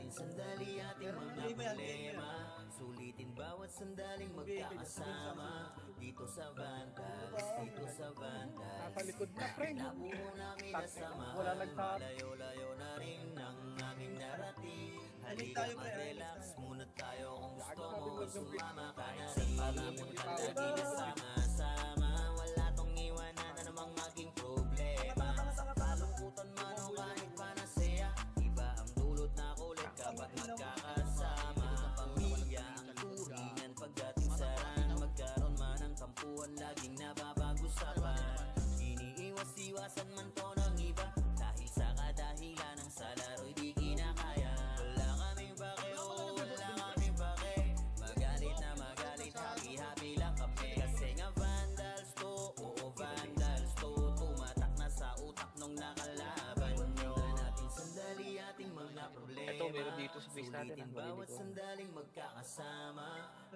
natin sandali ating mga problema. Sulitin bawat sandaling magkakasama. Dito sa Vandals, dito sa Vandals. Nakalikod na, pre. Nabuo namin na samahan. Malayo-layo na rin ang aming narating. Halika mag-relax muna tayo kung gusto mo. Sumama ka na rin. Parapunta lagi na sama-sama. Wala tong iwanan na namang maging problema. Kalungkutan man o kahit panasaya, iba ang dulot na kulit kapag magkakasama. Pamilya ang turingan pagdating sa ran. Magkaroon man ng tampuan, laging napapag-usapan. Iniiwas-iwasan man to ng iba, dahil sa kadahilan ng sa laro'y di kinakaya. Wala kaming pake, oh wala kaming pake. Magalit na magalit, happy-happy lang kami. Kasi nga Vandals to, oo Vandals to. Tumatak na sa utak nung nakalaban nyo. Natin sandali ating mga problema. Ito, meron dito sa base natin, Sulitin ang bawat balilig ko. sandaling magkakasama.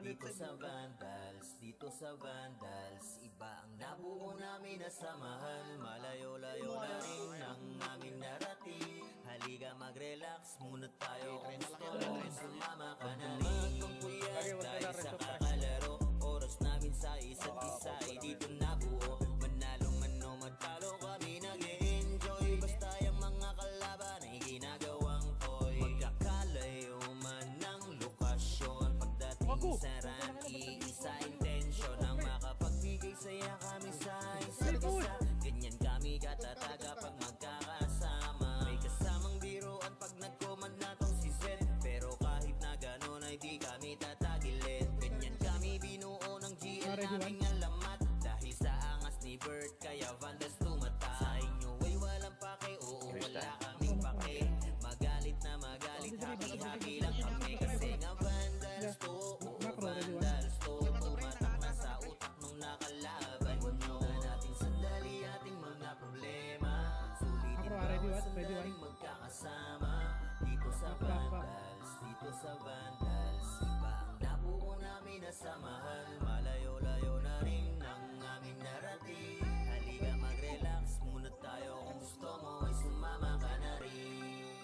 Dito sa Vandals, dito sa Vandals. Iba ang nabuo namin na samahan. Malayo-layo na rin ang aming narating. Halika mag-relax muna tayo kung gusto mo. Sumama ka na rin. Puyat dahil sa kakalaro. Oras namin sa isa't isa ay dito nabuo. Manalo man o matalo kami nag-e-enjoy. Basta yung mga kalaban ay ginagawang toy. Magkakalayo man ng lokasyon. Pagdating sa ran, iisa intensyon ang makapagbigay saya kami sa isa't isa. Ganyan kami katataga pag magkakasama. May kasamang biruan pag nag-command na tong si Zed. Pero kahit na ganon ay di kami tatagilid. Ganyan kami binuo ng GL naming alamat. Dahil sa angas ni Bert kaya Vandals tumata. Sa inyo ay walang pake, oo wala kaming pake. Magalit na magalit, happy-happy lang kami. Kasi nga Vandals to, oo Vandals to. Tumatak na sa utak nung nakalaban nyo. Natin sandali ating mga problema. Sulitin bawat sandaling magkakasama. Dito sa Vandals, dito sa Vandals. Iba ang nabuo namin na samahan. Malayo-layo na rin ang aming narating. Halika mag-relax muna tayo kung gusto mo ay sumama ka na rin.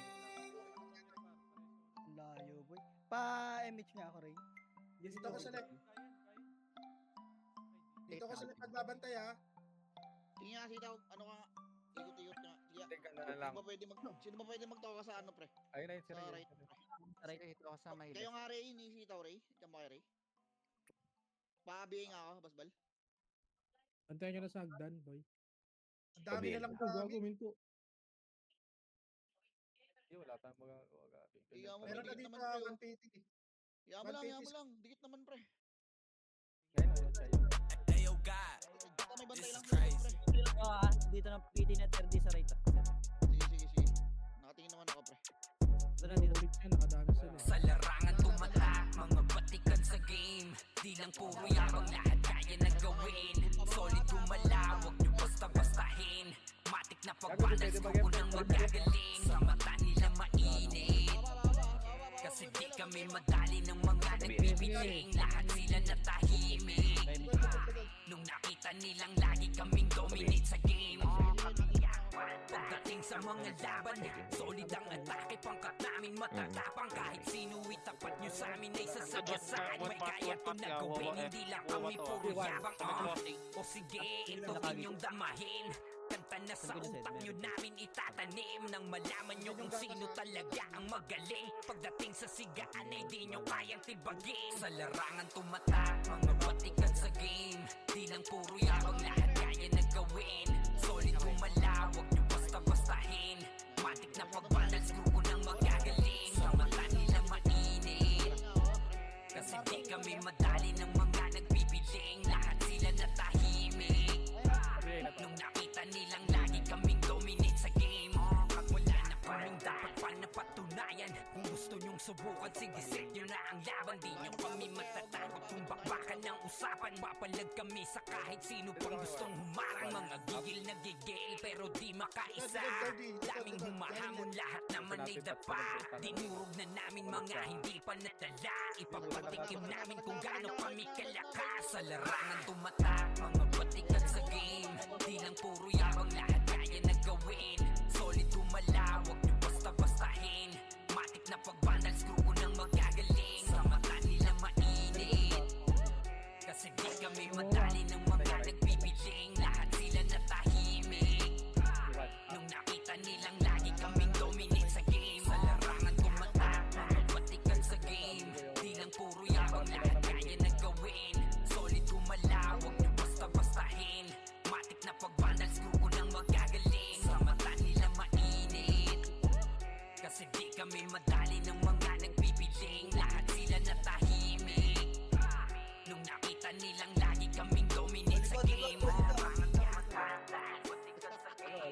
Layo, boy. Pa-MH nga ako, Ray. Dito ka sa left. Dito ka sa left nagbabantay ha. Tingnan nga sitaw, ano ka, ikot-ikot ka. Teka na lang. Sino ba pwede magtawa sa ano, pre? Ayun na yun, sir. Sa right. Aray ito ako sa may Kayo nga, Ray, ni sitaw, Ray. Diyan ba kayo, Ray? Paabihin nga ako, Basbal. Antayin nyo na sa hagdan, boy. Ang dami na lang Gago, dami. minto. Yung wala tayong magagawa. Gabi. Ikaw mo, Meron na dikit dito naman, pre. 150. Yaman lang, yaman lang. Dikit naman, pre. Ngayon, ayun sa'yo. Ayo God, Basta may bantay this lang is sila, crazy. pre. dito na PD na 30 sa right. Sige, sige, sige. Nakatingin naman ako, pre. Ito na dito. Ulit yan, nakadami sila. Sa larangan tumatak, mga batikan sa game. Di lang puro yabang, lahat kaya na gawin. Solid gumalawag nyo basta-bastahin. Matik na pagbandas ko nang magagaling. Sa mata nila mainit, kasi di kami madali ng mga nagbibiting. Lahat sila natahimik nung nakita nilang lagi kaming dominate sa game. Pagdating sa mga laban, solid ang atake. Pangkat namin matatapang. Kahit sino itapat nyo sa amin ay sasagasaan. May kaya to na gawin, hindi lang kami puro yabang. O sige, ito inyong damahin. Kanta na sa utak nyo namin itatanim. Nang malaman nyo kung sino talaga ang magaling. Pagdating sa sigaan ay di nyo kayang tibagin. Sa larangan tumatak, mga batikan sa game. Di lang puro yabang, lahat kaya na gawin. Solid gumalawag nyo basta-bastahin. Matik na pagbandals, grupo ng magagaling. Sa mata nila mainit, kasi di kami madali ng mga nagbibiling. Lahat sila natahimik nung nakita nilang lagi kaming dominate sa game. At wala na kaming dapat pa napatunayan. Kung gusto nyong subukan, sige set nyo na ang laban. Di nyo kami matatakot kung bakbakan ng usapan. Papalag kami sa kahit sino pang gustong humarang. Mga gigil na gigil pero di makaisa. Daming humahamon, lahat naman ay dapa. Dinurog na namin mga hindi pa nadala. Ipapatikim namin kung gaano kami kalakas. Sa larangan tumatak, mga batikan sa game. Di lang puro yabang, lahat kaya na gawin. Solid gumalawag nyo basta-bastahin. Matik na pagbanda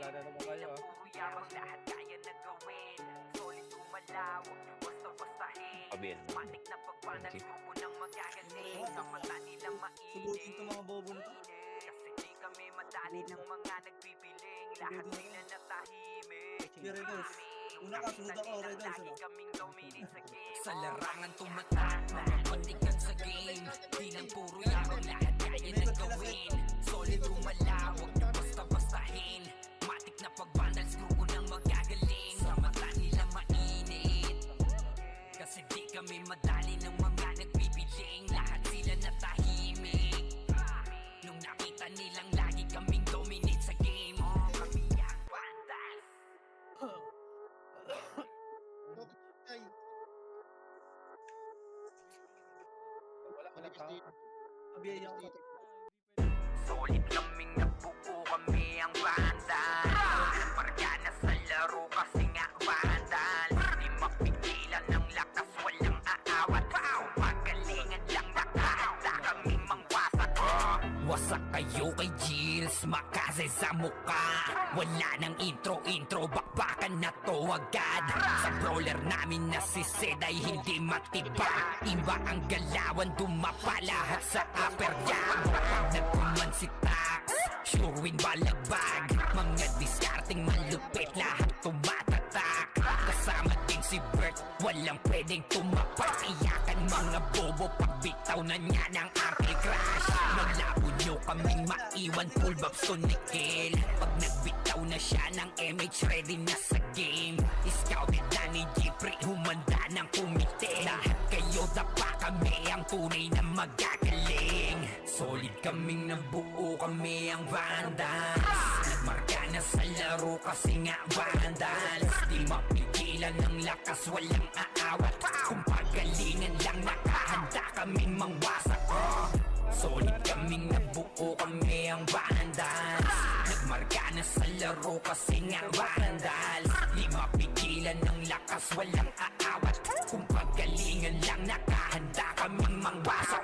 Wala na naman kayo ah. Puro yabang lahat kaya na gawin. Solid tumalawak yung basta-bastahin. Abil. Matik na pagbanal grupo ng magagaling. Sa mata nila mainit. mga bobo na to. Kasi di kami madali ng mga nagpipiling. Lahat sila natahimik. Una ka, sunod ako, Red House, Lagi kaming dominate sa game. Sa larangan tumatak, mga patikan sa game. Di lang puro yabang lahat kaya na gawin. Solid tumalawak yung basta-bastahin. Matik na pagbanal grupo ng magagaling. Sa mata nila mainit. Kasi di kami madali ng mga nagpipiling. Lahat sila natahimik. Nung nakita nilang lagi kaming dominate sa game. Kami ang vandals. Ay, Wala ka na Malakas tao. dito. Abiyay ako. Dito. Solid kaming nabuo, kami ang vandals. Marga na sa laro kasi nga vandals. Di mapigilan ng lakas, walang aawat. Pagalingan lang nakahanda kaming mangwasak. Wasak kayo kay Gilles, makase sa muka. Wala nang intro, bakbakan na to agad. Sa brawler namin na si Zed ay hindi matibag. Iba ang galawan, dumapa lahat sa upper jab. Pag nagkuman si Tax, sure win balagbag. Mga diskarting malupit, lahat tumatatak. Kasama din si Bert, walang pwedeng tumapak. Iyakan mga bobo, pagbitaw na niya ng Arctic Crash. Malabo nyo kaming maiwan, full babs to Nickel. Pag nagbitaw na siya ng MH, ready na sa game. Scouted na ni Jeffrey, humanda ng kumite. Lahat kayo dapa, kami ang tunay na magagaling. Solid kaming nabuo, kami ang vandals. Nagmarka na sa laro kasi nga vandals. Di mapigilan ng lakas, walang aawat. Kung pagalingan lang nakahanda kaming mangwasak. Solid kaming nabuo, kami ang vandals. Nagmarka na sa laro kasi nga vandals. Di mapigilan ng lakas, walang aawat. Kung pagalingan lang nakahanda kaming mangwasak.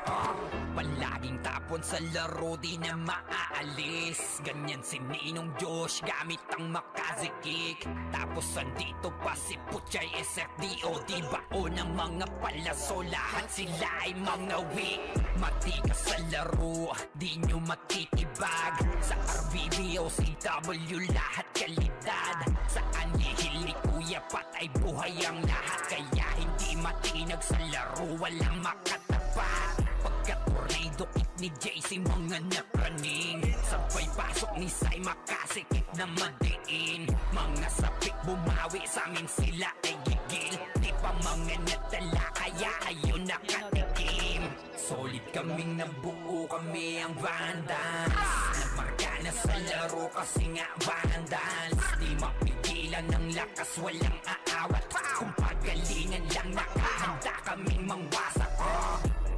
Palaging tapon sa laro, di na maaalis. Ganyan si Ninong Josh, gamit ang makazikik. Tapos andito pa si Puchay SFDO. Di bao ng mga palaso, lahat sila ay mga weak. Matikas sa laro, di nyo matitibag. Sa RBB o CW, lahat kalidad. Sa anihil ni Kuya Pat ay buhay ang lahat. Kaya hindi matinag sa laro, walang makatapat. Pagka-tornado kick ni JC, mga napraning. Sabay pasok ni Sai, makasikip na madiin. Mga sapik bumawi, sa amin sila ay gigil. Di pa mga natala, kaya ayun nakatikim. Solid kaming nabuo, kami ang vandals. Nagmarka na sa laro kasi nga vandals. Di mapigilan ng lakas, walang aawat. Kung pagalingan lang nakahanda kaming mangwasak.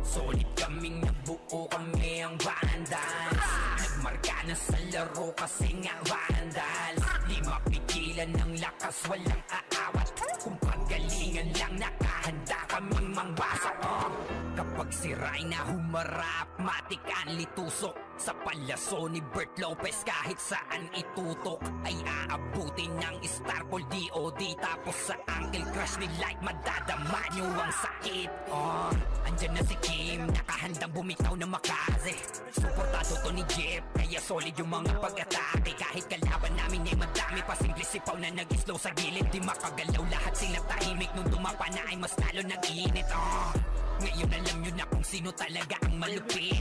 Solid kaming nabuo, kami ang vandals. Nagmarka na sa laro kasi nga vandals. Di mapigilan ng lakas, walang aawat. Kung pagalingan lang nakahanda kaming mangwasak. Kapag si Rayna humarap, matikan litusok. Sa palaso ni Bert Lopez, kahit saan itutok ay aabutin ng Starpol DOD. Tapos sa Uncle Crush ni Light, madadama nyo ang sakit. Andyan na si Kim, nakahandang bumitaw na makaze. Suportado to ni Jeff, kaya solid yung mga pag-atake. Kahit kalaban namin ay madami pa, simple sipaw na nag-slow sa gilid. Di makagalaw, lahat sila tahimik. Nung dumapa na ay mas lalo nag-iinit. Ngayon alam nyo na kung sino talaga ang malupit.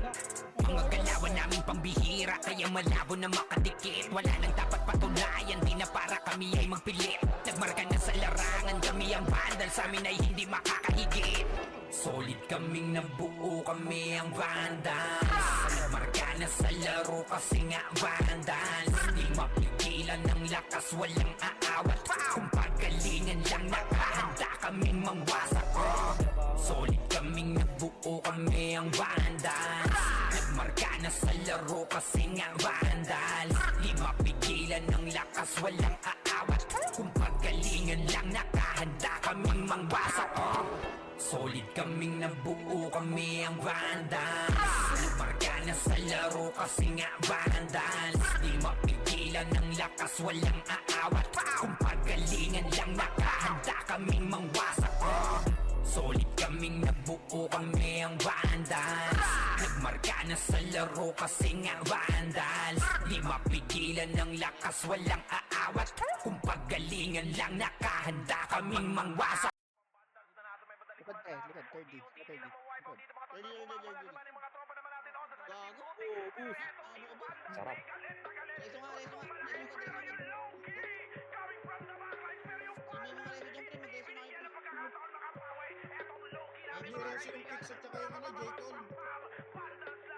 Mga galawan namin pambihira, kaya malabo na makadikit. Wala nang dapat patunayan, di na para kami ay magpilit. Nagmarka na sa larangan, kami ang bandal, sa amin ay hindi makakahigit. Solid kaming nabuo, kami ang vandals. Nagmarka na sa laro kasi nga vandals. Di mapigilan ng lakas, walang aawat. Kung pagalingan lang nakahanda kaming mangwasak. Solid kaming nabuo, kami ang vandals. Nagmarka na sa laro kasi nga vandals. Di mapigilan ng lakas, walang aawat. Kung pagalingan lang nakahanda kaming mangwasak. Solid kaming nabuo, kami ang Vandals. Marka na sa laro kasi nga Vandals. Di mapigilan ng lakas, walang aawat. Kung pagalingan lang nakahanda kaming mangwasak. Solid kaming nabuo, kami ang Vandals. Nagmarka na sa laro kasi nga Vandals. Di mapigilan ng lakas, walang aawat. Kung pagalingan lang nakahanda kaming mangwasak. Likod tayo, likod. Third D. Third D. Likod. Gago. Ano ba? Sarap. Reso nga, reso nga. Reso ka, reso ka. Sino yung mga reso dyan, pre? Mag-reso na kayo, pre. Nag-reso yung Kicks at saka yung J-Call. Ano sila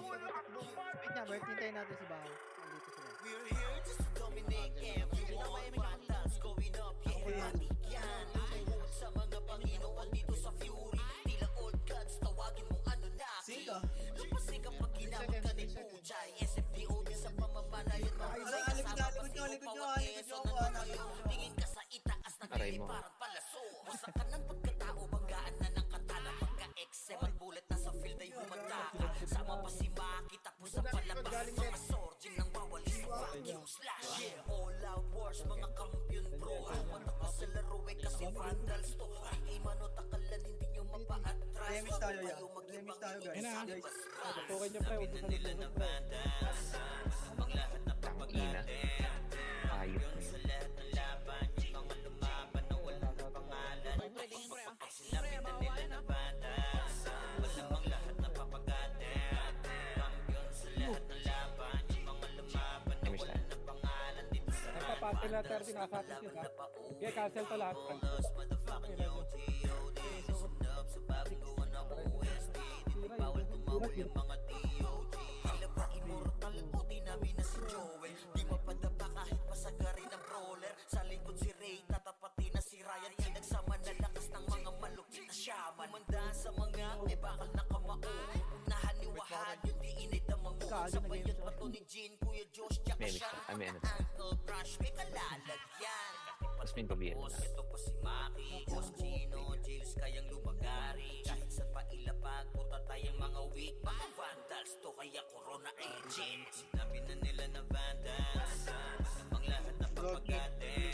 magtatakbo? Wait na, Bert. Hintayin natin si Bao. Nandito sila. We're here just to dominate everyone. Vandals going up, yeah, matik yan. Inuhod sa mga Panginoon dito sa Fury. Tila old gods, tawagin mong Anunnaki. Sika. Kasi kapag ginamit ka ni Pujay, SFDOD sa pamamanayan mo. Likod nyo, Tingin ka sa itaas na Aray kili mo. parang palaso. Wasak ka ng pagkatao, banggaan na ng katana. Pagka-XM at bullet na sa field ay humanda. Sama pa si Maki, tapos ang palabas. Mga sorging nang wawalis sa fuck you slash yeah. All out wars, mga kampiyon bro. Matak ka sa laro eh kasi Vandals to. Ay mano takalan, hindi nyo mapa-atras. Remix tayo, ya. Kayo mag-ibang Remix tayo, guys. Ayun na. guys. Tutukin niyo, pre. Huwag Sabi sa na nila na Vandals. Ang lahat na Ina. Ayop na sa yun. lahat ng laban, yung mga lumaban na walang pangalan. Pag sinabi na nila na Vandals, malamang lahat na papagatin. Kampiyon sa lahat ng laban, yung mga lumaban na walang pangalan. Dito sa Nagpapasel na 30 nakasatin siya. Okay, cancel to lahat. Those motherfucking OTOD. Sunod sa baguhan ng OST. Dito bawal tumawa yung mga TOG. Sila ba immortal o di namin na si Joel? Di mapadapa kahit pasagarin ng brawler. Sa likod si Ray, tatapatin na si Ryan. Nagsama na lakas ng mga malupit na shaman. Umandaan sa mga bakal na kamao. Unahan ni Wahad, yun di init ang mga sabayan pa to ni Jean, Kuya Josh, Jack May mix Sean. na. May ano. Uncle Crush, may kalalagyan. Mas may pabira Boss, na. ito pa si Maki, Boss Gino, Jills kayang lumagari. Kahit sa pailapag, punta tayong mga weak. Mga Vandals to, kaya Corona agent. Sinabi na nila na Vandals, namang lahat na papagatin.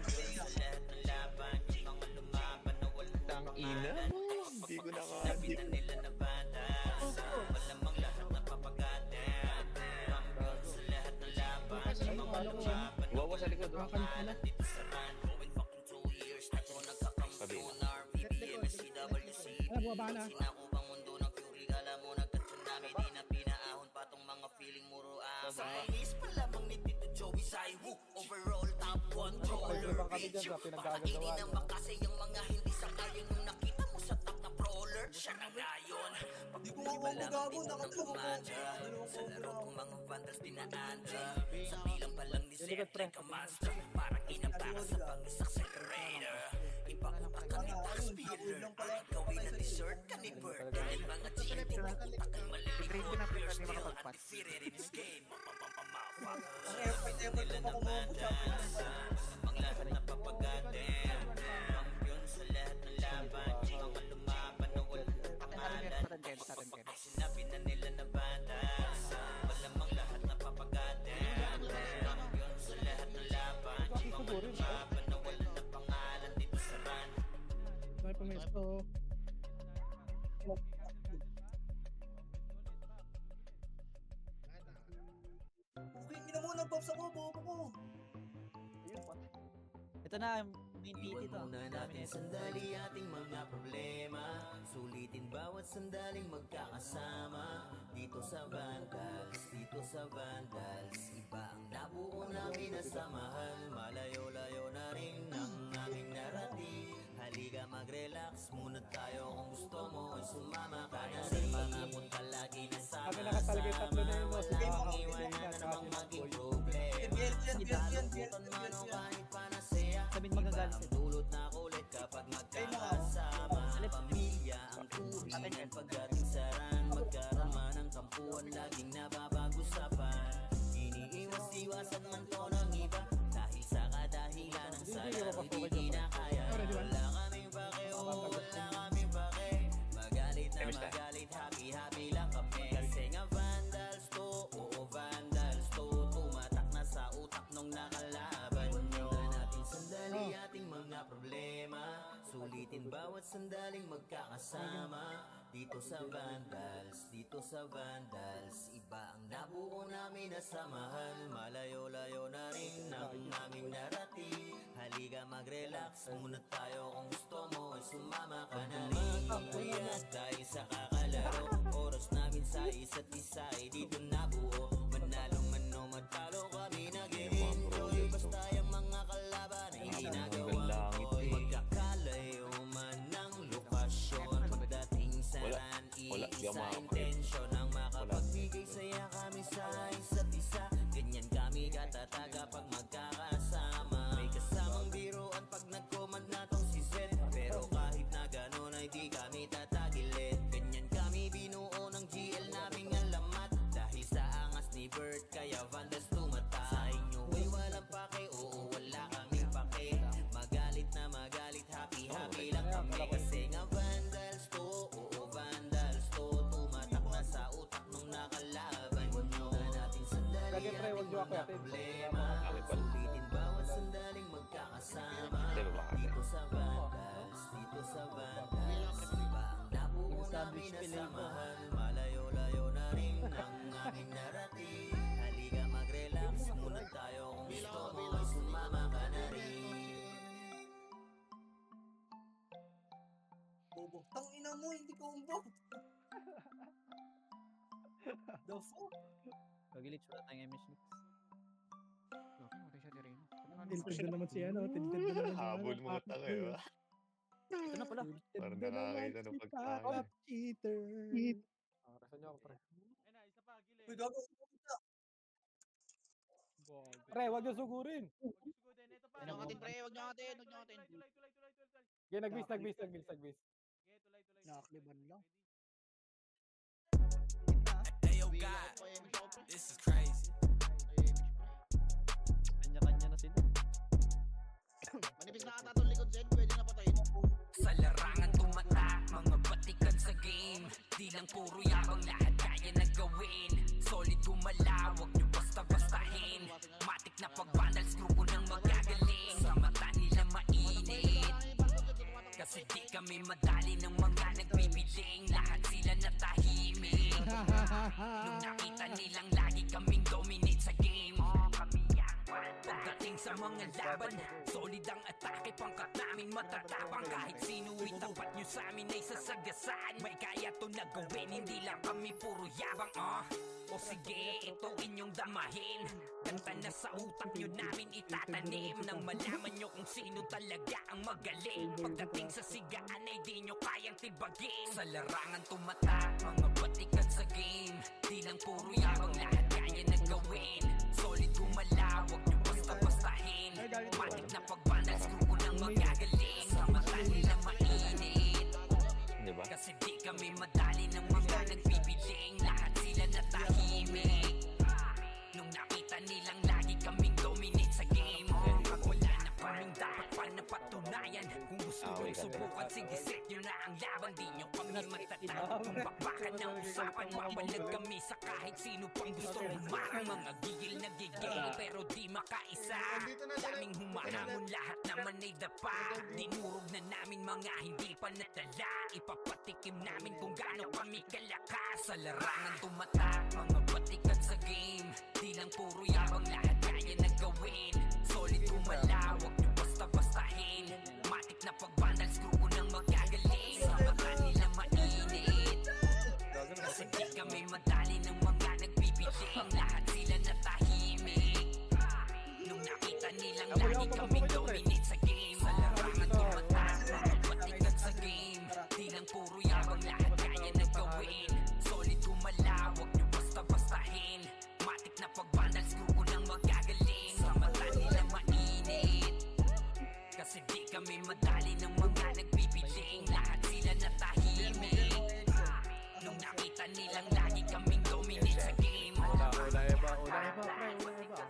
Sa lahat ng laban, yung mga lumaban na walang Tang ina pangalan. mo. Hindi ko Sinabi na nila na Vandals, malamang lahat na papagatin. Kampiyon sa lahat ng laban, yung mga lumaban na Wawa sa likod. walang pangalan. Dito sa run, going fucking 2 years na ko nagkakampiyon. RBBM, SCWC. Bumaba na. Sinakupang mundo ng Fury, kala mo nagka-tsunami. Di na pinaahon pa tong mga feeling muro Sa panis pa lamang ni Tito Joey Saiwu. Overall top controller. Ibang kami dyan sa pinagkagagawa. Pakainin ang makasi yung mga hindi sangayon. Nung nakita mo sa top na brawler, siya na ngayon. Di ko nga gago, nakatuwa ko. Sa laro kong mga Vandals dinaanda. Sa bilang pa lang ni Sir Likod, pre. Trek Master. Parang inapara sa pangis accelerator. Ipakutak ka ni Tax Speeder. Ang gawin na dessert ka ni Bert. Dahil mga GMT makutak ang maliliit. We're still undefeated in this game. Ang effort ko pa kumubog sa Ang lahat na papagatin. Kampiyon sa lahat ng laban. Yung mga lumaban na walang pangalan. Pag sinabi na nila na Vandals, malamang lahat na papagatin. Kampiyon sa lahat ng laban. Yung mga lumaban na walang pangalan. Dito sa run. Sorry, pumesto. Okay, hindi na muna pops ako, bobo ko. Ito na, main PT Iwan to. muna natin sandali ating mga problema. Sulitin bawat sandaling magkakasama. Dito sa Vandals, dito sa Vandals. Iba ang nabuo namin na samahan. Malayo-layo na rin ang aming narating. Halika mag-relax muna tayo kung gusto mo ay sumama ka na rin. Mga punta lagi na sama. Kami nakatalagay tatlo na yun, boss. Wala Mga akong iwanan na namang maging problema. Kalimutan man o kahit panasaya. Sabihin magagalit Ang dulot na kulit kapag magkakasama. Pamilya ang turingan pagdating sa ran. Magkarama ng kampuan laging napapag-usapan. Iniiwas-iwasan man to ng iba dahil sa kadahilan ng sarili di na kaya. Wala ka Sulitin bawat sandaling magkakasama dito sa Vandals, dito sa Vandals. Iba ang nabuo namin na samahan, malayo-layo na rin ang aming narating. Halika mag-relax muna tayo, kung gusto mo ay sumama ka na rin. Kaya dahil sa kakalaro, oras namin sa isa't isa ay dito nabuo. Manalo man o matalo kami nag-enjoy, basta yung mga kalaban ay ginagawa ko. Magkakalayo man ng lokasyon, pagdating sa ran, iisa intensyon ang makapagbigay saya kami sa isa't isa. Ganyan kami katataga pag magkakasama. May kasamang biruan pag nag-command na tong si Zed, pero kahit na ganon ay di kami tatagilid. Ganyan kami binuo ng GL naming alamat, dahil sa angas ni Bert kaya Vandals tumata. Sa inyo ay walang pake, oo wala kaming pake. Magalit na magalit, happy lang kami. Kasi nga Vandals to, oo Vandals to. Tumatak na sa utak nung nakalaban nyo. Natin sandali Lagi, pre, huwag niyo ang ako yatin. problema. Kami pala. Sulitin bawat sandaling magkakasama Di ba ba? dito sa Vandals, dito sa Vandals. Iba ang nabuo namin na samahan, malayo-layo na rin ang aming narating. Halika mag-relax muna tayo, kung gusto mo ay sumama ka na rin. Bobo. Tang ina mo, hindi ko umbok. The fuck? Pag-glitch wala tayong MS Mix. Okay siya rin. Tilted na naman si ano, tilted na naman si Habol mo ka kayo. Ito na pala. Parang nakakita ng pagkain. Cheater. Kasan niyo ako, pre? Uy, gago. Pre, wag niyo sugurin. Huwag nyo atin, pre. Huwag nyo atin. Huwag nyo atin. Okay, nagbis. Nakakliban lang. Ayo God, this is crazy. Kanya-kanya na sila. Manipis na ata itong likod, Zed. Pwede na patayin. Sa larangan tumatak, mga batikan sa game. Di lang puro yabang, lahat kaya na gawin. Solid gumalaw, wag nyo basta-bastahin. Matik na pag-vandals, grupo ng magagaling. Sa mata nila mainit, kasi di kami madali ng mga nagbibiling. Lahat sila natahimik nung nakita nilang lagi kaming dominate sa game. Pagdating sa mga laban, solid ang atake, pangkat namin matatapang. Kahit sino itapat nyo sa amin ay sasagasaan. May kaya to na gawin, hindi lang kami puro yabang. O sige, ito inyong damahin. Kanta na sa utak nyo namin itatanim, nang malaman nyo kung sino talaga ang magaling. Pagdating sa sigaan ay di nyo kayang tibagin. Sa larangan tumatak, mga batikan sa game. Di lang puro yabang, lahat kaya na gawin. Solid gumalaw, wag nyo basta-bastahin. Matik na pag-vandals, grupo ng magagaling. Sa mata nila mainit, Di ba? kasi di kami madali ng mga nagbibiling. Lahat sila natahimik nung nakita nilang lagi kaming dominate sa game. Pag wala na kaming dapat pa napatunayan, kung gusto nyo subukan, sige set nyo na ang laban. Di nyo kami matatalo kung bakbakan ng usapan. Mapalag kami sa kahit sino pang gusto humarang. Mga gigil na gigil pero di makaisa. Daming humahamon, lahat naman ay dapa. Dinurog na namin mga hindi pa natala. Ipapatikim namin kung gaano kami kalakas. Sa larangan tumatak, mga batikan sa game. Di lang puro yabang, lahat kaya na gawin. Solid gumalaw, wag nyo basta-bastahin. Matik na pag-vandals, grupo ng magagaling. Sa mata nila mainit, kasi di kami madali ng mga nagbibiling. Lahat sila natahimik nung nakita nilang lagi kaming dominate sa game. Sa larangan tumatak, mga batikan sa game. Di lang puro yabang, lahat kaya na gawin. Solid gumalaw, wag nyo basta-bastahin. Matik na pag-vandals, grupo ng magagaling. Sa mata nila mainit, kasi di kami madali ng mga nagbibiling. Lahat sila natahimik nung nakita nilang lagi kaming dominate sa game. Una iba.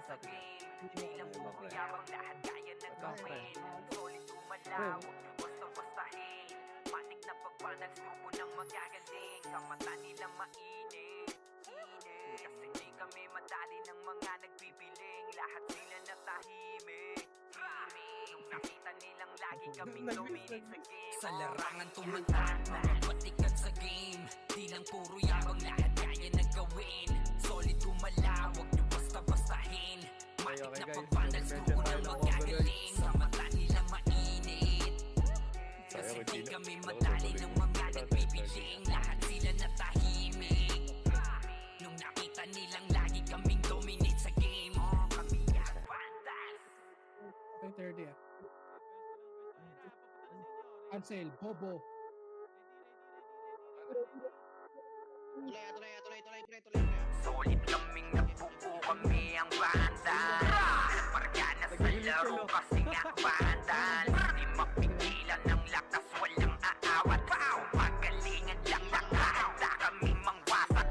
Sa game, di lang puro yabang, lahat kaya na gawin. Solid gumalaw, huwag nyo basta-bastahin. Matik na pag-vandals, grupo ng magagaling. Sa mata nila mainit, kasi di kami madali ng mga nagbibiling. Lahat sila natahimik Sa larangan tumatak, mga batikan sa game. Di lang puro yabang, lahat kaya na gawin. Solid gumalaw, wag nyo basta-bastahin. Matik na pag-vandals ko unang magagaling. Sa mata nila mainit, kasi di kami madali ng mga nagbibiling. Lahat sila natahimik nung nakita nilang lagi kaming dominate sa game. Kami ang vandals. 30 ah. Cancel, Bobo. Tuloy, pre. Solid kaming nabuo, kami ang vandals. Marga na sa laro kasi nga vandals. Di mapigilan ng lakas, walang aawat. Pagalingan lang, nakahanda kaming mangwasak.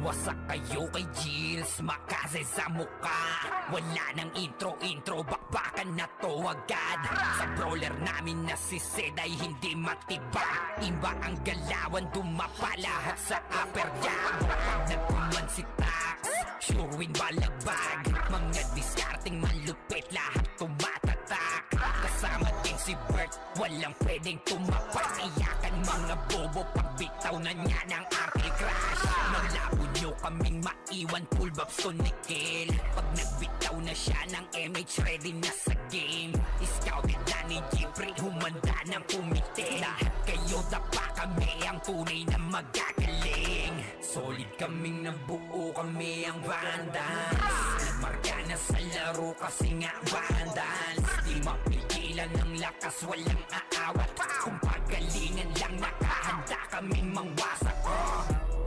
Wasak kayo kay Gilles, makase sa muka. Wala nang intro, bakbakan na to agad. Sa brawler namin na si Zed ay hindi matibag. Iba ang galawan, dumapa lahat sa upper jab. Pag nagkuman si Tax, sure win balagbag. Mga diskarting malupit, lahat tumatatak. Kasama din si Bert, walang pwedeng tumapak. Iyakan mga bobo, pagbitaw na niya ng Uncle Crash. Malabo nyo kaming maiwan, full babs to Nickel. Pag nagbitaw na siya ng MH, ready na sa game. Scouted na ni Jeffrey, humanda ng kumite. Lahat kayo dapa, kami ang tunay na magagaling. Solid kaming nabuo, kami ang vandals. Nagmarka na sa laro kasi nga vandals. Di mapigilan ng lakas, walang aawat. Kung pagalingan lang, nakahanda kaming mangwasak.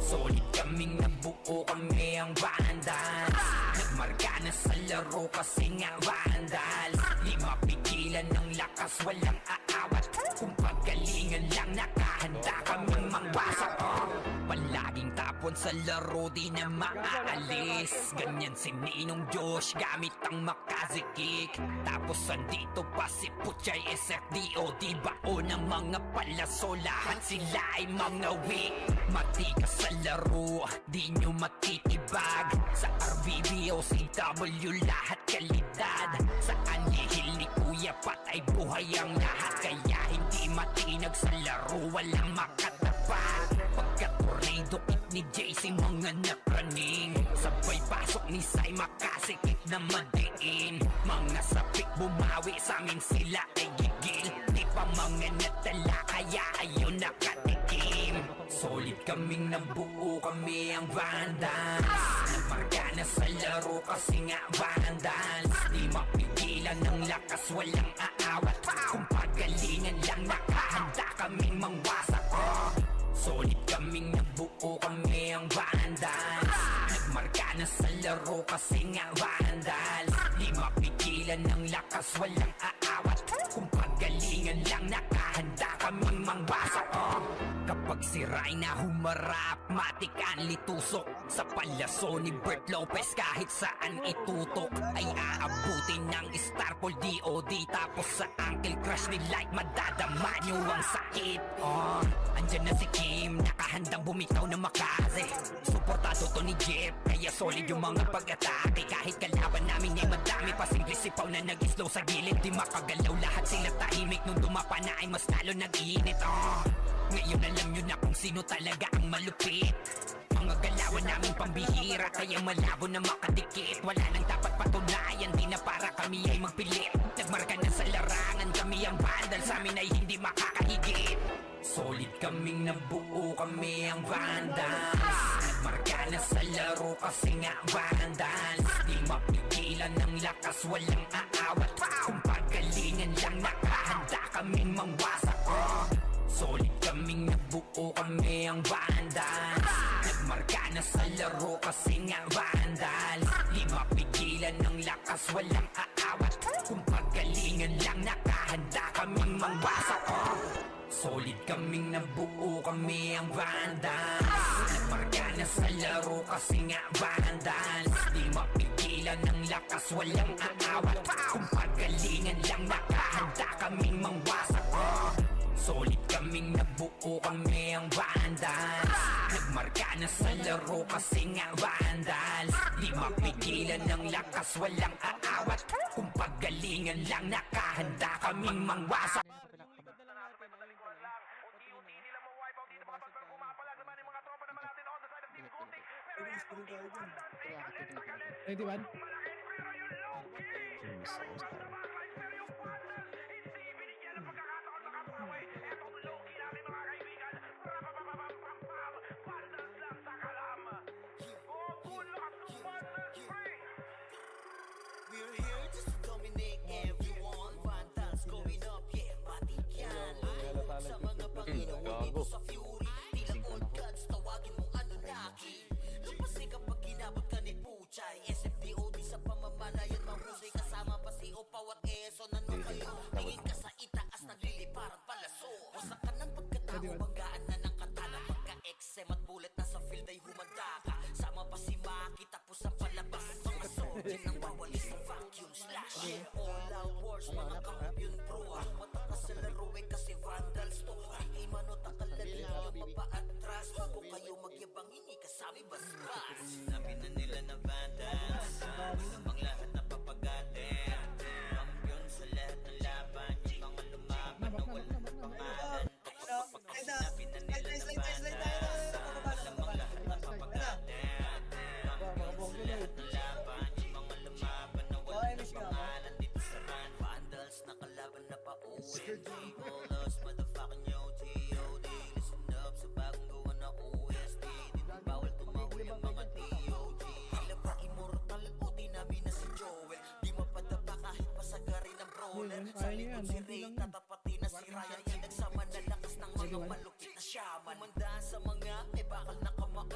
Solid kaming nabuo, kami ang vandals. Nagmarka na sa laro kasi nga vandals. Di mapigilan ng lakas, walang aawat. Kung pagalingan lang, nakahanda kaming mangwasak. Palaging tapon sa laro, di na maaalis. Ganyan si Ninong Josh, gamit ang makazikik. Tapos andito pa si Puchay SFDO. Di bao ng mga palaso, lahat sila ay mga weak. Matikas sa laro, di nyo matitibag. Sa RBB o CW, lahat kalidad. Sa anihil ni Kuya Pat ay buhay ang lahat. Kaya hindi matinag sa laro, walang makatapat. Pagka-tornado kick ni JC, mga napraning. Sabay pasok ni Sai, makasikip na madiin. Mga sapik bumawi, sa amin sila ay gigil. Di pa mga natala, kaya ayun nakatikim. Solid kaming nabuo, kami ang vandals. Nagmarka na sa laro kasi nga vandals. Di mapigilan ng lakas, walang aawat. Kung pagalingan lang, nakahanda kaming mangwasak. Solid kaming nabuo, kami ang vandals. Nagmarka na sa laro kasi nga vandals. Di mapigilan ng lakas, walang aawat. Kung pagalingan lang, nakahanda kaming mangwasak. Kapag si Rayna humarap, matikan litusok. Sa palaso ni Bert Lopez, kahit saan itutok ay aabutin ng Starpol DOD. Tapos sa Uncle Crush ni Light, madadama nyo ang sakit. Andyan na si Kim, nakahandang bumitaw na makaze. Suportado to ni Jeff, kaya solid yung mga pag-atake. Kahit kalaban namin ay madami, pasimple sipaw na nag-slow sa gilid. Di makagalaw, lahat sila tahimik. Nung dumapa na ay mas lalo nag-iinit. Ngayon alam nyo na kung sino talaga ang malupit. Mga galawan namin pambihira, kaya malabo na makadikit. Wala nang dapat patunayan, di na para kami ay magpilit. Nagmarka na sa larangan, kami ang vandal, sa amin ay hindi makakahigit. Solid kaming nabuo, kami ang vandals. Nagmarka na sa laro kasi nga vandals. Di mapigilan ng lakas, walang aawat. Kung pagalingan lang, nakahanda kaming mangwasak. Solid kaming nabuo, kami ang vandals. Nagmarka na sa laro kasi nga vandals. Di mapigilan ng lakas, walang aawat. Kung pagalingan lang, nakahanda kaming mangwasak. Solid kaming nabuo, kami ang vandals. Nagmarka na sa laro kasi nga vandals. Di mapigilan ng lakas, walang aawat. Kung pagalingan lang, nakahanda kaming mangwasak. Solid kaming nabuo, kami ang Vandals. Nagmarka na sa laro kasi nga Vandals. Di mapigilan ng lakas, walang aawat. Kung paggalingan lang, nakahanda kaming mangwasak. Ready man? Miss ako sa akin. We're here just to dominate everyone. Vandals going up, yeah, matik yan. Ayon sa mga Panginoon dito sa Fury. Tilang old gods, tawagin mong Anunnaki. Lumpasay kapag ginabot ka ni Puchay. SFDOD sa pamamalayan, mahusay kasama pa si Opaw at Eson. Ano kayo? Tingin ka sa itaas, nagliliparang palaso. Wasak ka ng pagkatao, banggaan na ng katana. Pagka-XM at bullet na sa field ay humanda ka. Sama pa si Maki, tapos ang palabas. Mga soldier nang wawalis ng vacuum slash. All out wars, mga kampiyon bro. Matak ka sa laro eh kasi Vandals to. Ay manot ang kalalin yung mapaatras. Kung kayo magyabang, hindi kasami basbas. Sinabi na nila na Vandals, ang lahat na papagatin. Kampiyon sa lahat ng laban, yung mga lumaban na walang pangalan. Sinabi na nila na Vandals, ang lahat na papagatin. Kampiyon sa lahat ng laban, yung mga lumaban na walang pangalan. Dito sa run, Vandals na kalaban na pa-OMG. All us motherfucking yo, G.O.D. Listen up sa bagong gawa na OST. Dito bawal tumawi ang mga DOG. Tila ba immortal o tinabi na si Joel? Di mapadapa kahit pasagarin ng brawler. Sa likod si Ray, tatapatin na si Ryan. Yan nagsama na lakas ng mga malupit na shaman. Umandaan sa mga may bakal na kamao.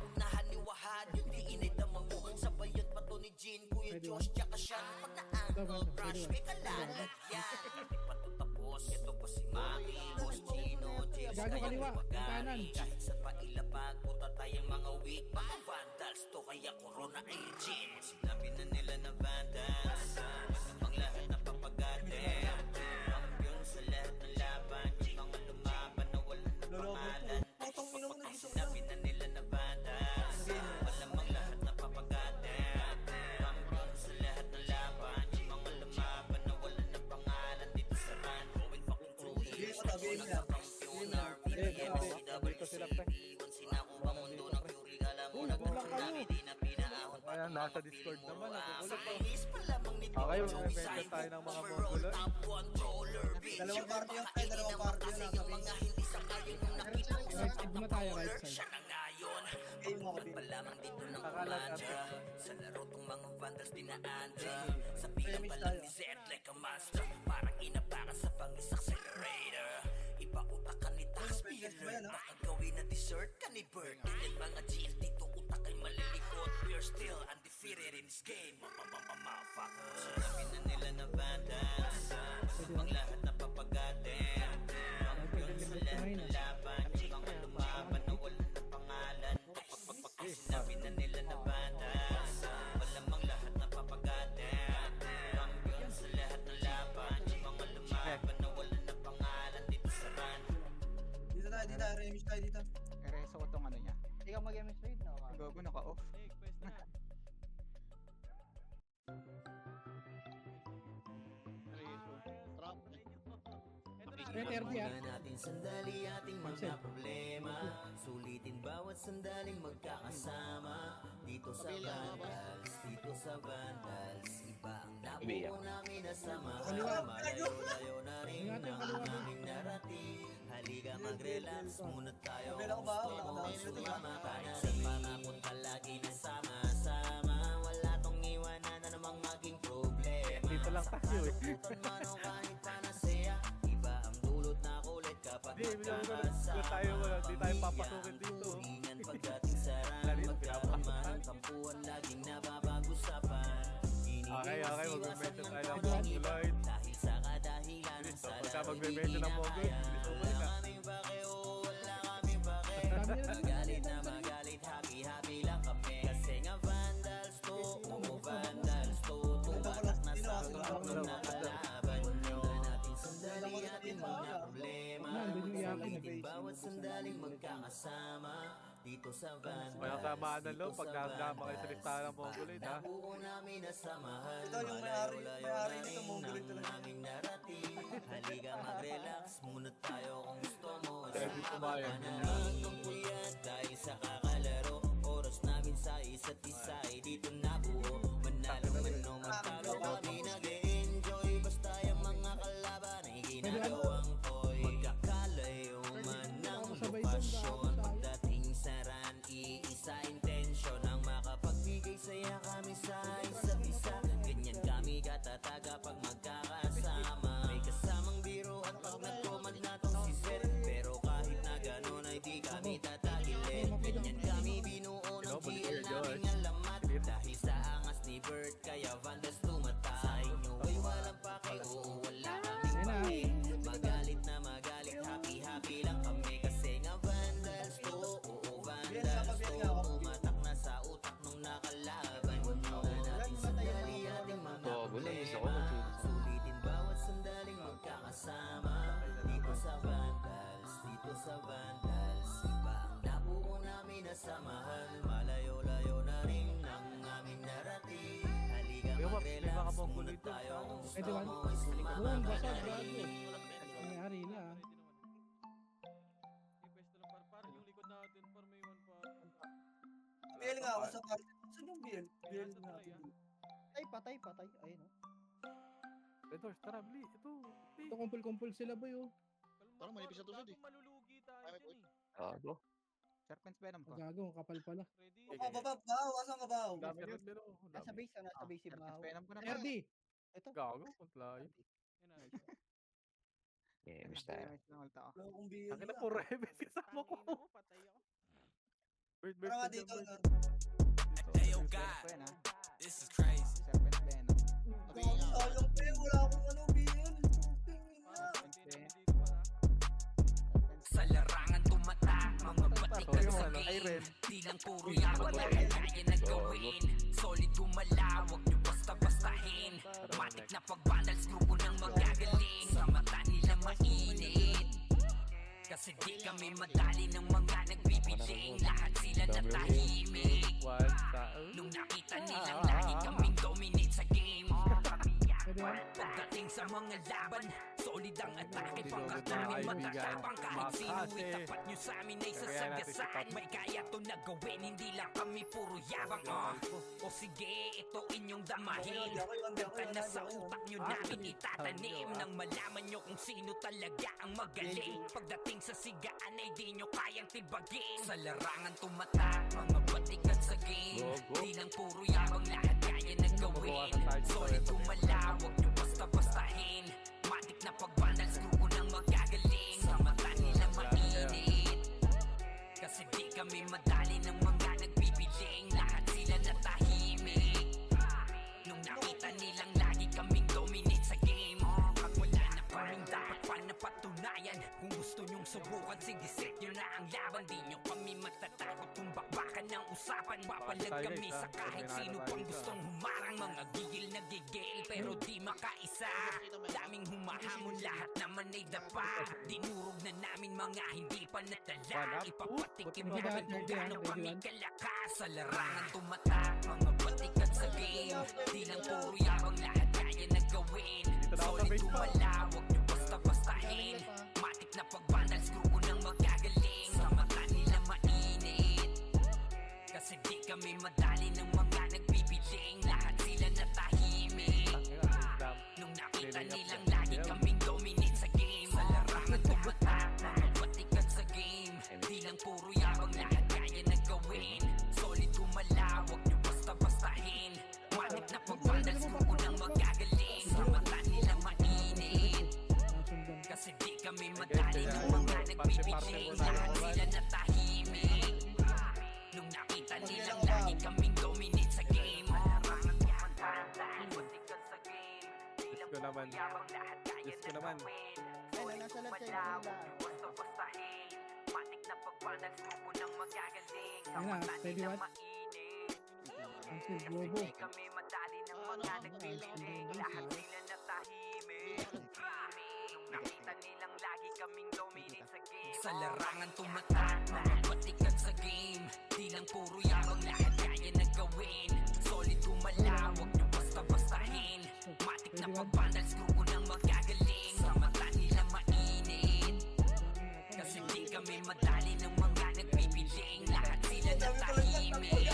Unahan ni Wahad, yung di inay damang mo. Sabayan pa to ni Jean, Kuya Josh, tsaka siya. Pag na-angle crush, may kalalat yan. Di pa to tapos, ito pa si Maki, Boss Chino, James, Gago kaliwa, kanan. kahit sa pailapag, puta tayong mga weak. Mga Vandals to, kaya Corona agent. Sinabi na nila na Vandals, ang lahat na papagatin. Kampiyon sa lahat ng laban, yung mga lumaban na walang pangalan. Putong ina mo na dito. Sinabi na nila na Vandals, malamang lahat na papagatin. Kampiyon sa lahat ng laban, yung mga lumaban na walang pangalan. Dito sa run, going fucking through years. Nagkakampiyon, RPM, CWC, iwan sinako ba mundo ng Fury. Alam mo na kung dami di na pinaahon. Ayan, nasa Discord naman. Nakukulit ko. Inis pa lamang nito. Okay, Joey mag-mention Simon, tayo ng mga overall Mongoloid. top controller, bitch. Dalawang party yun, Makainin dalawang naman party kasi yun, yung nasa mga hindi sangayon yung nakita ko sa Right side muna tayo, right controller. side. Siya na ngayon. Game mo, Ilan pa lamang dito ng Nakalat kumandya. Sa laro tong mga Vandals dinaandya. Sa pilang pa lang ni Zed like a monster. Parang inapakan sa bangis accelerator. Ipautak ka ni taxpayer. Baka gawin na dessert ka ni Bert. Yan mga GL dito utak ay malilikot. We're still undefeated in this game. Motherfuckers. Sinabi na nila na Vandals, ang lahat na papagatin. Kampiyon sa lahat ng laban, yung mga lumaban na walang na pangalan. Sinabi na nila na Vandals, malamang lahat na papagatin. Kampiyon sa lahat ng laban, yung mga lumaban na walang na pangalan. Dito sa run, Dito tayo, remix tayo dito. Ereso ko tong ano niya. Ikaw mag-MS trade na. Gago, naka-off. Trap. Pakinggan natin sandali ating mga problema. Sulitin bawat sandaling magkakasama. Dito sa Vandals, dito sa Vandals. Iba ang nabuo namin na samahan. Malayo-layo na rin ang aming narating. Halika mag-relax muna tayo. Gusto mo sumama ka na rin. Pangakot lagi na sama-sama. Wala tong iwanan na namang maging problema. Dito lang tayo eh. Sagutan man o kahit panasaya. Iba ang dulot na kulit kapag magkakasama. Di tayo papasukin dito. Turingan pagdating sa rang. Magkaroon man ang tampuan laging napapag-usapan. Okay, Iniiwas-iwas mag-mention ang tayo ng mga iba. Mongoloid. Dahil sa kadahilan Bilis, sa pagka laro mag-mention ng Mongoloid, kinakaya. bilis mo Wala ka. kaming pake, oh, wala kaming pake. Magalit na magalit, happy-happy lang kami. Kasi nga Vandals to, Vandals to. Tumatak na sa kapag na kalaban nyo. Tingnan natin sandali ating mga problema. sandaling magkakasama dito sa Vandals. Kaya tamaan na dito lo, pag sa nagama kayo sa Vandals. listahan ng Mongoloid, ha? Nabuo namin na samahan, Ito yung may-ari malayo-layo nito, na Mongoloid rin ng talaga. aming narating. Halika mag-relax muna tayo kung gusto mo. Pwede kumain. Tungkol yan dahil sa kakalaro. Oras namin sa isa't isa ay dito nabuo. Manalo man o magtalo kami nag-e-enjoy. Basta yung mga kalaban ay ginagawang toy. Magkakalayo man ng lokasyon. Pagdating sa run, iisa intensyon ang makapagbigay saya kami sa isa't isa. Ganyan kami katataga pag magkakasama. May kasamang biro at pag nagkomad natong si Zed. Pero kahit na gano'n ay di kami tatagilid. Ganyan kami binuo ng GL naming alamat. Dahil sa angas ni Bert kaya Vandals tumatay. Nyo ay walang pake, oo wala kaming pake. Magalit na magalit, happy lang kami. Kasi nga Vandals to, oo Vandals to. Umatak na sa utak nung nakalaban nyo. Natin sandali ating mga Gago lang, gusto ko problema. mag-choose. Sulitin bawat sandaling magkakasama dito sa Vandals, dito sa Vandals. Iba ang nabuo namin na samahan, malayo-layo na rin ng aming narating. Halika May mag-relax mga muna Mongoloid dun, tayo ha? kung gusto Pwede ba? mo ay sumama Buwan, ka basag, na gago. rin. Nangyari na. BL nga ako sa party. Saan yung BL? BL nga ako. Ay, patay. Ayun, oh. Red Horse, tara, bli. Ito, bli. Ito kumpul-kumpul sila ba yun? Parang manipis na tusod eh. Gago. Serpent's Venom pa. Gago, ang kapal pala. Baw, asan ka baw? Dami rin, pero. Nasa base, nasa base si Bahaw. Venom ko na. RD! Ito. Gago, punta yun. Games tayo. Wala akong BL Ang ina, na. puro Rebels kasama ko. Bird, Tara nga dito. bird. Ayo God, this is crazy. Serpent's Venom. Gago, sayang pa eh. Wala akong ano BL. Sa larangan tumatak, mga batikan Sorry, sa ano, ay, game. Ren. Di lang puro yabang lahat kaya na gawin. Solid gumalaw, wag nyo basta-bastahin. Matik na pag-vandals, grupo ng magagaling. Sa mata nila mainit. Kasi di kami madali ng mga nagbibiling. Lahat sila natahimik. What? Nung nakita nilang lagi kaming dominate sa game. Pwede ba? Pagdating sa mga laban, solid ang atake. Solid Pagkat na namin kaibigan. matatapang kahit sino Makase. itapat nyo sa amin ay Kaya natin sasagasaan. si Top. May kaya to na gawin, hindi lang kami puro yabang. O sige, ito inyong damahin. Ganda na sa utak nyo namin itatanim. Nang malaman nyo kung sino talaga ang magaling. Pagdating sa sigaan ay di nyo kayang tibagin. Sa larangan tumatak, mga batikan sa game. Go. Di lang puro yabang, lahat kaya na gawin. Solid gumalaw, wag nyo basta-bastahin. Matik na pag-vandals, grupo ng magagaling. Sa mata nila mainit. Kasi di kami madali ng mga nagbibiling. Lahat sila natahimik. Nung nakita nilang lagi kaming dominate sa game. Pag wala na kaming dapat pa napatunayan. Kung gusto nyong subukan, sige set nyo na ang laban. Di nyo kami matatakot kung bakbakan ng usapan. Papalag kami sa kahit sino pang gustong humarang. Mga gigil na gigil pero di makaisa. Daming humahamon, lahat naman ay dapa. Dinurog na namin mga hindi pa natala. Ipapatikim namin kung gaano kami kalakas. Sa larangan tumatak, mga batikan sa game. Di lang puro yabang, lahat kaya na gawin. Solid gumalaw, wag nyo basta-bastahin. Matik na pag-vandals, grupo ng magagaling. Sa mata nila mainit. Kasi di kami madali ng mga nagbibiling. Lahat sila natahimik. Nung nakita nilang lagi kaming dominate sa game. Sa larangan tumatak, mga batikan sa game. Di lang puro yabang, lahat kaya na gawin. Solid gumalaw, wag nyo basta-bastahin. Matik na pag-vandals, grupo ng magagaling. Sa mata nila mainit. Nasundan. Kasi di kami madali ng mga nagbibiling. Lahat sila natahimik. Nung nakita nilang lagi kaming dominate sa game. Diyos ko naman. Diyos ko naman. Ay, nasa left side nila. Basta-bastahin. Matik na pag-vandals, grupo ng magagaling. Sa Ayun na, mata steady nila one. mainit. Ang Kasi bobo. di kami madali ng mga nagbibiling. Lahat sila natahimik. Nung nakita nilang lagi kaming dominate sa game. Sa larangan tumatak, mga batikan sa game. Di lang puro yabang, lahat kaya na gawin. Solid gumalaw, wag nyo basta-bastahin. Matik na pag-vandals, grupo ng magagaling. Sa mata nila mainit, kasi di kami madali ng mga nagbibiling. Lahat sila natahimik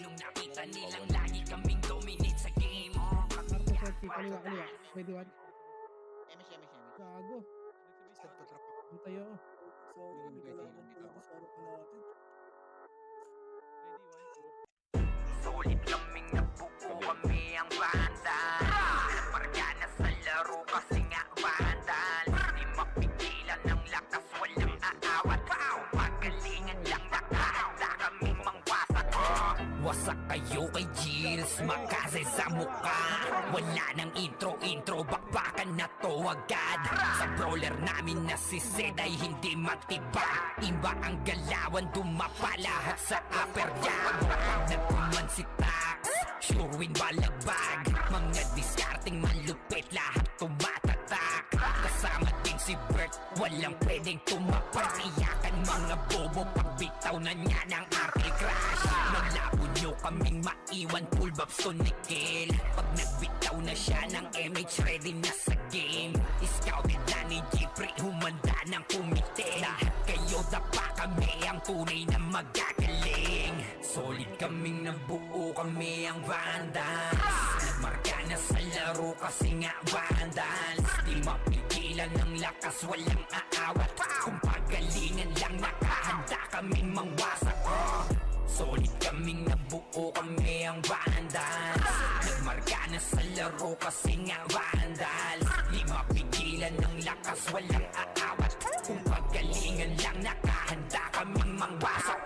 nung nakita nilang lagi kaming dominate sa game. Kaliwa. Pwede one. MS. Gago. Tayo ako. So, hindi kailangan dito sa harapan natin. Solid kaming nabuo, kami ang vandal. Marga na sa laro kasi nga vandal. Di mapigilan ng lakas, walang aawat. Pagalingan lang, nakahanda kaming mangwasak. Wasak kayo kay Gilles, makase sa mukha. Wala nang intro, bakbakan na to agad. Sa brawler namin na si Zed ay hindi matibag. Iba ang galawan, dumapa lahat sa upper jab. Nagkuman si Tax, sure win balagbag. Mga discarding malupit, lahat tumatatak. Kasama din si Bert, walang pwedeng tumapak. Iyakan mga bobo, pagbitaw na niya ng Arctic Crash. Malabo nyo kaming maiwan, full babs to Nickel. Pag nagbitaw na siya ng MH, ready na sa game. Scouted na ni Jeffrey, humanda ng kumite. Lahat kayo dapa, kami ang tunay na magagaling. Solid kaming nabuo, kami ang vandals. Nagmarka na sa laro kasi nga vandals. Di mapigilan ng lakas, walang aawat. Kung pagalingan lang, nakahanda kaming mangwasak. Solid kaming nabuo, kami ang vandals. Nagmarka na sa laro kasi nga vandals. Di mapigilan ng lakas, walang aawat. Kung pagalingan lang, nakahanda kaming mangwasak.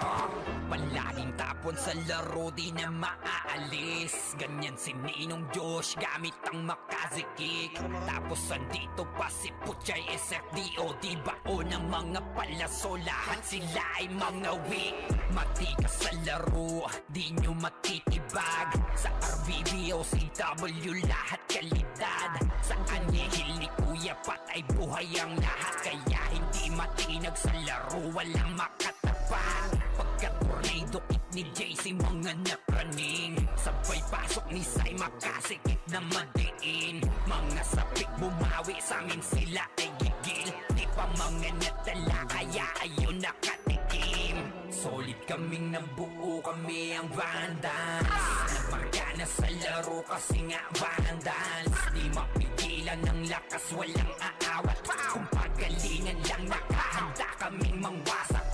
Palaging tapon sa laro, di na maaalis. Ganyan si Ninong Josh, gamit ang makazikik. Tapos andito pa si Puchay SFDO. Di bao ng mga palaso, lahat sila ay mga weak. Matikas sa laro, di nyo matitibag. Sa RBBO, CW, lahat kalidad. Sa anihil ni Kuya patay buhay ang lahat. Kaya hindi matinag sa laro, walang makatapat. Pagka-tornado kit ni JC, mga napraning. Sabay pasok ni Sai, makasikip na madiin. Mga sapik bumawi, sa amin sila ay gigil. Di pa mga natala, kaya ayun nakatikim. Solid kaming nabuo, kami ang vandals. Nagmarka na sa laro kasi nga vandals. Di mapigilan ng lakas, walang aawat. Kung pagalingan lang, nakahanda kaming mangwasak.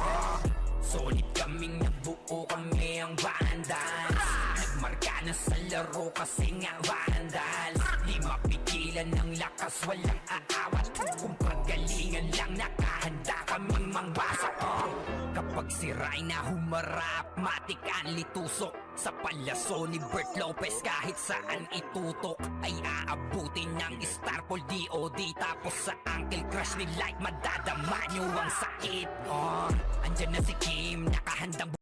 Solid kaming nabuo, kami ang vandals. Nagmarka na sa laro kasi nga vandals. Di mapigilan ng lakas, walang aawat. Kung pagalingan lang, nakahanda kaming mangwasak. Kapag si Rayna humarap, matik ang litusok. Sa palaso ni Bert Lopez, kahit saan itutok ay aabutin ng Starpol DOD. Tapos sa Uncle Crush ni Light, madadama nyo ang sakit. Andyan na si Kim, nakahandang